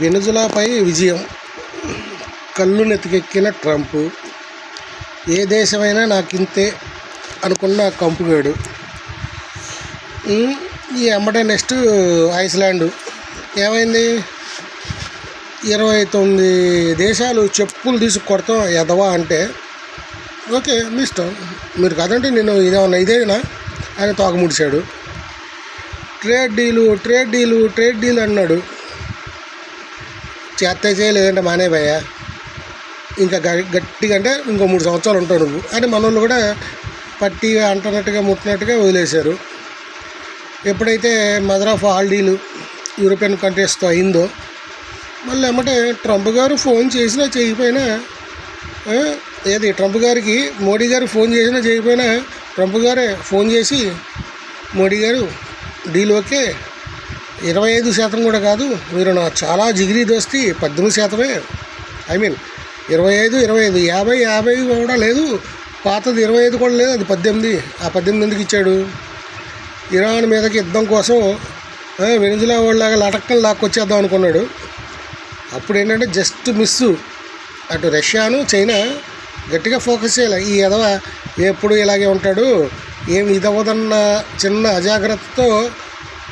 వెనుజులాపై విజయం, కళ్ళు నెత్తికెక్కిన ట్రంప్, ఏ దేశమైనా నాకింతే అనుకున్న కంపుగాడు. ఈ ఎమ్మటే నెక్స్ట్ ఐస్లాండ్ ఏమైంది? 29 దేశాలు చెప్పులు తీసి కొడతాం ఎదవా అంటే, ఓకే మీ ఇష్టం, మీరు కదంటే నేను ఇదేనా అని తోక ముడిచాడు. ట్రేడ్ డీలు అన్నాడు. చేస్తే చేయలేదంటే మానే భయ్యా, ఇంకా గట్టిగా అంటే ఇంకో 3 సంవత్సరాలు ఉంటావు నువ్వు అని మనోళ్ళు కూడా పట్టిగా అంటున్నట్టుగా ముట్టినట్టుగా వదిలేశారు. ఎప్పుడైతే mother of all deal European కంట్రీస్తో అయిందో, మళ్ళీ ఏమంటే ట్రంప్ గారు ఫోన్ చేసినా చేయకపోయినా, ట్రంప్ గారికి మోడీ గారు ఫోన్ చేసినా చేయకపోయినా ట్రంప్ గారే ఫోన్ చేసి, మోడీ గారు డీల్ ఓకే, 25% కూడా కాదు, మీరు నా చాలా జిగిరి దోస్తి, 18%, 25 50 కూడా లేదు, పాతది 25 కూడా లేదు, అది 18. ఆ 18 ఎందుకు ఇచ్చాడు? ఇరాన్ మీదకి యుద్ధం కోసం వెనుజులా వాళ్ళలాగా లటక్కలు లాక్కొచ్చేద్దాం అనుకున్నాడు. అప్పుడు ఏంటంటే జస్ట్ మిస్సు, అటు రష్యాను చైనా గట్టిగా ఫోకస్ చేయాలి. ఈ ఎదవ ఎప్పుడు ఇలాగే ఉంటాడు, ఏమి ఇదవ్వదన్న చిన్న అజాగ్రత్తతో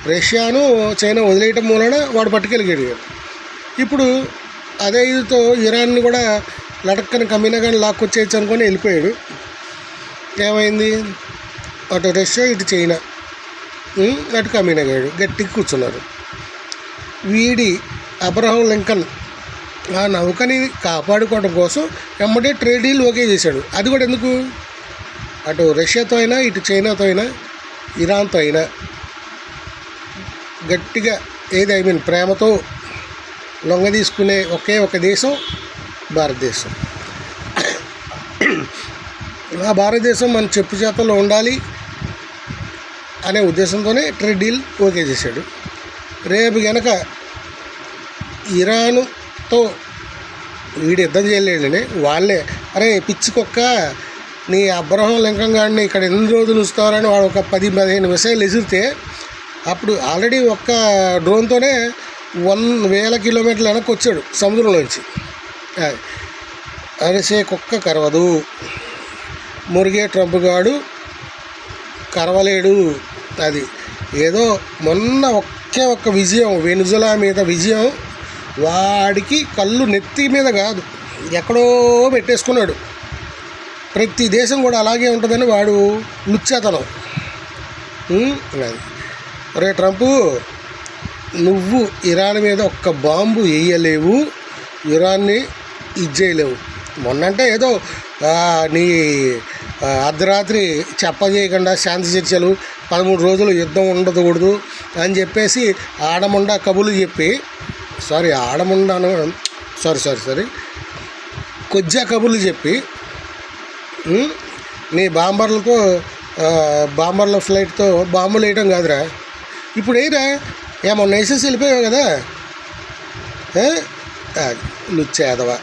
రష్యాను చైనా వదిలేయటం మూలన వాడు పట్టుకెళ్ళిగాడు. ఇప్పుడు అదే ఇదితో ఇరాన్ని కూడా లటక్కని కమ్మినగాని లాక్కొచ్చేయచ్చు అనుకొని వెళ్ళిపోయాడు. ఏమైంది? అటు రష్యా ఇటు చైనా అటు కమ్మినగాడు గట్టిగా కూర్చున్నారు. వీడి అబ్రహం లింకన్ ఆ నౌకని కాపాడుకోవడం కోసం ఎమ్మటే ట్రేడ్ డీల్ ఓకే చేశాడు. అది కూడా ఎందుకు? అటు రష్యాతో అయినా ఇటు చైనాతో అయినా ఇరాన్తో అయినా గట్టిగా ప్రేమతో లొంగ తీసుకునే ఒకే ఒక దేశం భారతదేశం. ఆ భారతదేశం మన చెప్పు చేతల్లో ఉండాలి అనే ఉద్దేశంతోనే ట్రేడ్ డీల్ ఓకే చేశాడు. రేపు గనక ఇరానుతో వీడు యుద్ధం చేయలేడని వాళ్ళే, అరే పిచ్చికొక్క నీ అబ్రహం లింకన్ గాడిని ఇక్కడ ఎన్ని రోజులు ఉంచుతారని వాడు ఒక 10-15 మిసైల్ ఎసిరితే, అప్పుడు ఆల్రెడీ ఒక్క డ్రోన్తోనే 1,000 కిలోమీటర్లు వెనక్కి వచ్చాడు సముద్రంలోంచి. అరిసే కుక్క కరవదు, మురిగే ట్రంప్ గాడు కరవలేడు. అది ఏదో మొన్న ఒక్క విజయం, వెనుజులా మీద విజయం, వాడికి కళ్ళు నెత్తి మీద కాదు ఎక్కడో పెట్టేసుకున్నాడు. ప్రతి దేశం కూడా అలాగే ఉంటుందని వాడు లుచ్చేతనం. అది రే ట్రంపు, నువ్వు ఇరాన్ మీద ఒక్క బాంబు వేయలేవు, ఇరాన్ని చేయలేవు. మొన్నంటే ఏదో నీ అర్ధరాత్రి చెప్పజేయకుండా శాంతి చర్చలు 13 రోజులు యుద్ధం ఉండకూడదు అని చెప్పేసి ఆడముండా కబుర్లు చెప్పి, కొజ్జా కబుర్లు చెప్పి నీ బాంబర్ల ఫ్లైట్తో బాంబులు వేయటం కాదురా. ఇప్పుడు ఏమన్నా వేసేసి వెళ్ళిపోయావు కదా. లుచ్చేదవా,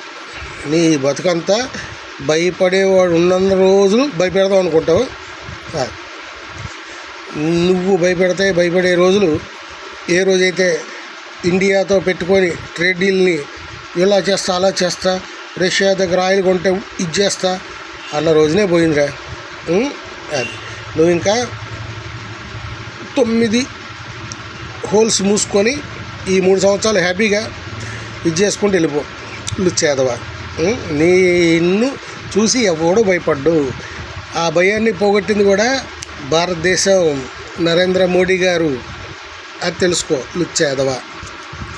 నీ బతుకంతా భయపడేవాడు ఉన్నంత రోజులు భయపెడదాం అనుకుంటావు. నువ్వు భయపడే రోజులు ఏ రోజైతే ఇండియాతో పెట్టుకొని ట్రేడ్ డీల్ని ఇలా చేస్తా అలా చేస్తా, రష్యా దగ్గర ఆయిల్ కొంటే ఇది చేస్తా అన్న రోజునే పోయిందిరా. అది నువ్వు ఇంకా 9 హోల్స్ మూసుకొని ఈ 3 సంవత్సరాలు హ్యాపీగా ఇది చేసుకుంటూ వెళ్ళిపో. లుచ్చేదవా, నిన్ను చూసి ఎవడో భయపడ్డు. ఆ భయాన్ని పోగొట్టింది కూడా భారతదేశం, నరేంద్ర మోడీ గారు. అది తెలుసుకో లుచ్చేదవా.